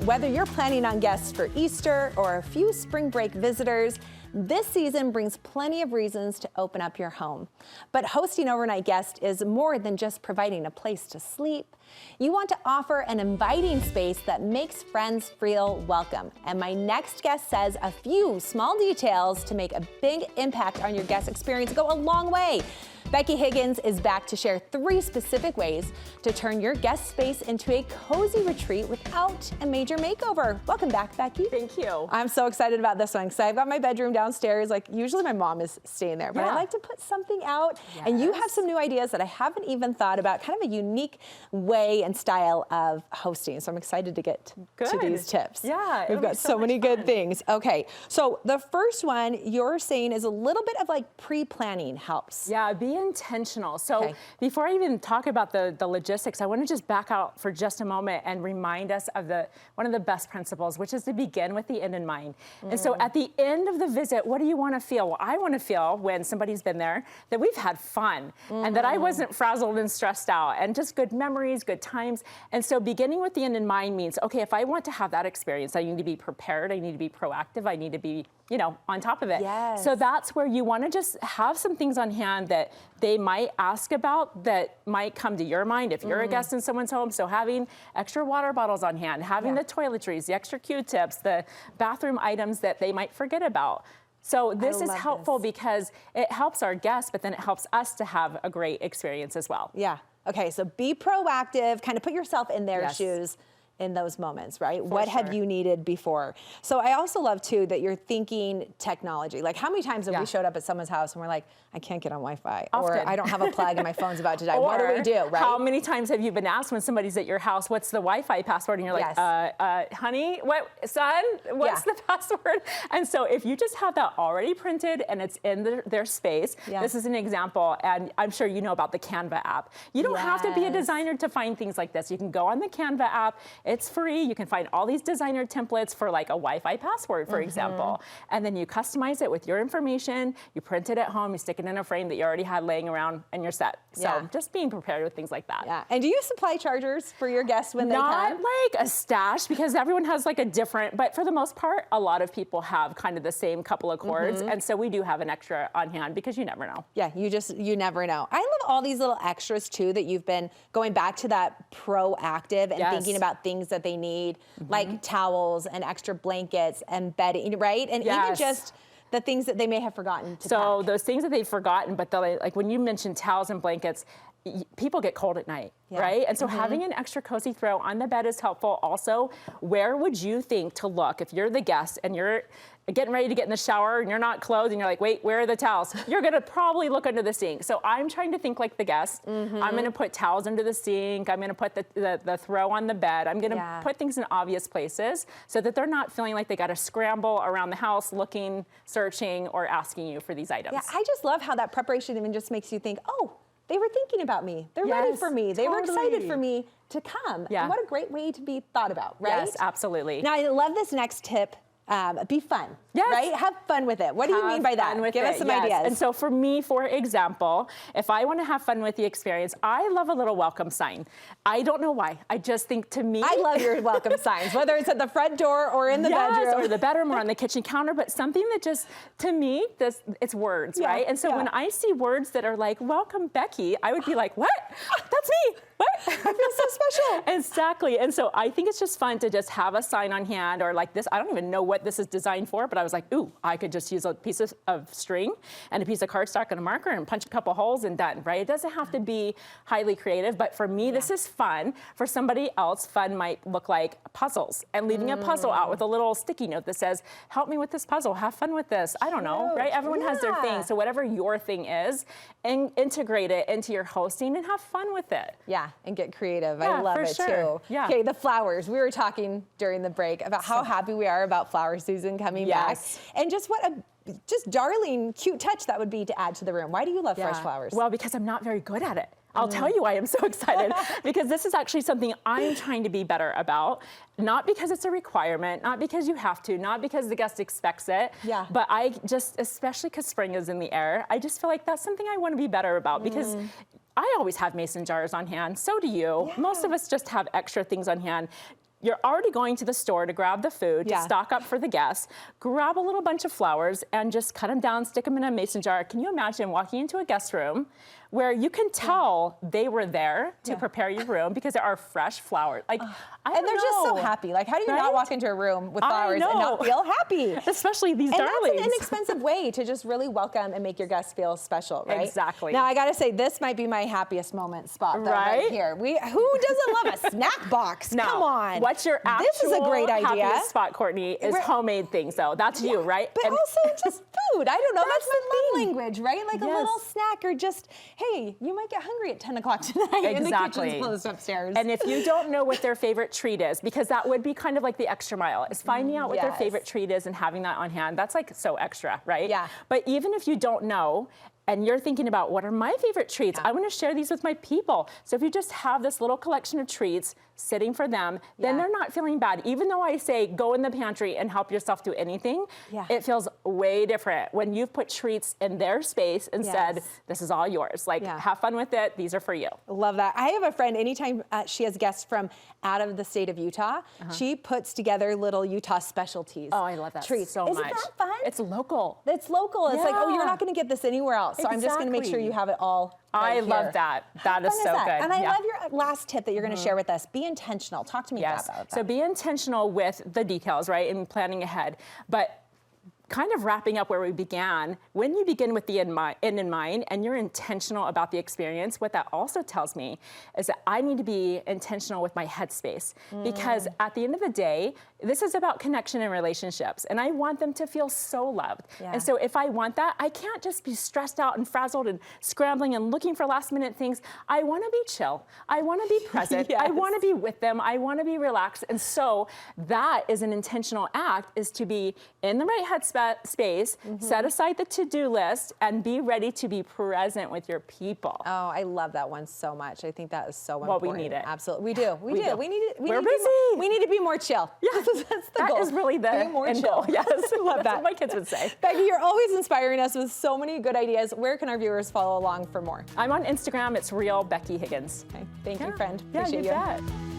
Whether you're planning on guests for Easter or a few spring break visitors, this season brings plenty of reasons to open up your home. But hosting overnight guests is more than just providing a place to sleep. You want to offer an inviting space that makes friends feel welcome. And my next guest says a few small details to make a big impact on your guest experience go a long way. Becky Higgins is back to share 3 specific ways to turn your guest space into a cozy retreat without a major makeover. Welcome back, Becky. Thank you. I'm so excited about this one because I've got my bedroom downstairs. Like usually my mom is staying there, but I like to put something out. Yes. And you have some new ideas that I haven't even thought about, kind of a unique way and style of hosting. So I'm excited to get to these tips. Yeah, we've got so many good things. Okay, so the first one you're saying is a little bit of like pre-planning helps. Yeah, be intentional. So before I even talk about the logistics, I want to just back out for just a moment and remind us of one of the best principles, which is to begin with the end in mind. And so at the end of the visit, what do you want to feel? Well, I want to feel when somebody's been there that we've had fun and that I wasn't frazzled and stressed out, and just good memories, good times. And so beginning with the end in mind means, okay, if I want to have that experience, I need to be prepared, I need to be proactive, I need to be, on top of it. Yes. So that's where you want to just have some things on hand that they might ask about that might come to your mind if you're a guest in someone's home. So having extra water bottles on hand, having the toiletries, the extra Q-tips, the bathroom items that they might forget about. So this is helpful because it helps our guests, but then it helps us to have a great experience as well. Yeah. Okay, so be proactive, kind of put yourself in their shoes in those moments, right? What have you needed before? So I also love too that you're thinking technology. Like how many times have we showed up at someone's house and we're like, I can't get on Wi-Fi, or I don't have a plug and my phone's about to die. What do we do, right? How many times have you been asked when somebody's at your house, what's the Wi-Fi password? And you're like, honey, what, son, what's the password? And so if you just have that already printed and it's in their space, this is an example, and I'm sure you know about the Canva app. You don't have to be a designer to find things like this. You can go on the Canva app. It's free. You can find all these designer templates for like a Wi-Fi password, for example. And then you customize it with your information. You print it at home. You stick it in a frame that you already had laying around, and you're set. So just being prepared with things like that. Yeah. And do you supply chargers for your guests when they come? Not like a stash, because everyone has like a different, but for the most part, a lot of people have kind of the same couple of cords. And so we do have an extra on hand because you never know. Yeah, you never know. I love all these little extras too that you've been going back to that proactive and thinking about things that they need, like towels and extra blankets and bedding, right? And even just the things that they may have forgotten to pack. Those things that they've forgotten, but like when you mentioned towels and blankets, people get cold at night, right? And so having an extra cozy throw on the bed is helpful. Also, where would you think to look if you're the guest and you're getting ready to get in the shower and you're not clothed and you're like, wait, where are the towels? You're gonna probably look under the sink. So I'm trying to think like the guest. I'm gonna put towels under the sink. I'm gonna put the throw on the bed. I'm gonna put things in obvious places so that they're not feeling like they gotta scramble around the house looking, searching, or asking you for these items. Yeah, I just love how that preparation even just makes you think, oh, they were thinking about me. They're ready for me. They were excited for me to come. And what a great way to be thought about, right? Yes, absolutely. Now, I love this next tip. Be fun, right? Have fun with it. What do you mean by that? Give us some ideas. And so for me, for example, if I want to have fun with the experience, I love a little welcome sign. I don't know why. I just think, to me, I love your welcome signs, whether it's at the front door or in the bedroom. Or the bedroom or on the kitchen counter, but something that just, to me, it's words, right? And so when I see words that are like, welcome, Becky, I would be like, what? That's me. What? I feel so special. Exactly. And so I think it's just fun to just have a sign on hand, or like this. I don't even know what this is designed for, but I was like, ooh, I could just use a piece of string and a piece of cardstock and a marker and punch a couple holes and done, right? It doesn't have to be highly creative, but for me, this is fun. For somebody else, fun might look like puzzles and leaving a puzzle out with a little sticky note that says, help me with this puzzle, have fun with this. I don't know, right? Everyone has their thing. So whatever your thing is, and integrate it into your hosting and have fun with it. Yeah, and get creative. I love it too. Yeah. Okay, the flowers. We were talking during the break about how happy we are about flower season coming back. And just what a darling, cute touch that would be to add to the room. Why do you love fresh flowers? Well, because I'm not very good at it. I'll tell you why I'm so excited, because this is actually something I'm trying to be better about. Not because it's a requirement, not because you have to, not because the guest expects it, but I just, especially because spring is in the air, I just feel like that's something I want to be better about, because I always have mason jars on hand. So do you. Most of us just have extra things on hand. you're already going to the store to grab the food, to stock up for the guests, grab a little bunch of flowers and just cut them down, stick them in a mason jar. Can you imagine walking into a guest room where you can tell they were there to prepare your room because there are fresh flowers? Like, and they're just so happy. Like, how do you not walk into a room with flowers and not feel happy? Especially these darlings. And that's an inexpensive way to just really welcome and make your guests feel special, right? Exactly. Now, I gotta say, this might be my happiest moment spot, though, right here. Who doesn't love a snack box? No. Come on. What's your actual this is a great idea. happiest spot, Courtney, is homemade things, though. That's you, right? But also just food. I don't know. That's my love language, right? Like a little snack, or just, hey, you might get hungry at 10 o'clock tonight and the kitchen's closed upstairs. And if you don't know what their favorite treat is, because that would be kind of like the extra mile, is finding out what their favorite treat is and having that on hand. That's like so extra, right? Yeah. But even if you don't know, and you're thinking about what are my favorite treats, I want to share these with my people. So if you just have this little collection of treats sitting for them, then they're not feeling bad. Even though I say go in the pantry and help yourself do anything, it feels way different when you've put treats in their space and said, this is all yours. Like, have fun with it. These are for you. Love that. I have a friend, anytime she has guests from out of the state of Utah, she puts together little Utah specialties. Oh, I love that treats so much. Isn't that fun? It's local. It's local. It's like, oh, you're not going to get this anywhere else. So I'm just going to make sure you have it all right here. Love that. That is so good. And I love your last tip that you're going to share with us. Be intentional. Talk to me about that. So be intentional with the details, right, and planning ahead. But kind of wrapping up where we began, when you begin with the end in mind and you're intentional about the experience, what that also tells me is that I need to be intentional with my headspace. Because at the end of the day, this is about connection and relationships, and I want them to feel so loved. And so if I want that, I can't just be stressed out and frazzled and scrambling and looking for last minute things. I want to be chill. I want to be present. I want to be with them. I want to be relaxed. And so that is an intentional act, is to be in the right headspace, set aside the to-do list, and be ready to be present with your people. Oh, I love that one so much. I think that is so important. Well, we need it. Absolutely. We do. We do. We're busy. We need to be more chill. Yeah. That's the goal. That is really the end goal. Yes. I love that. What my kids would say. Becky, you're always inspiring us with so many good ideas. Where can our viewers follow along for more? I'm on Instagram. It's real Becky Higgins. Okay. Thank you, friend. Yeah, Appreciate you bet.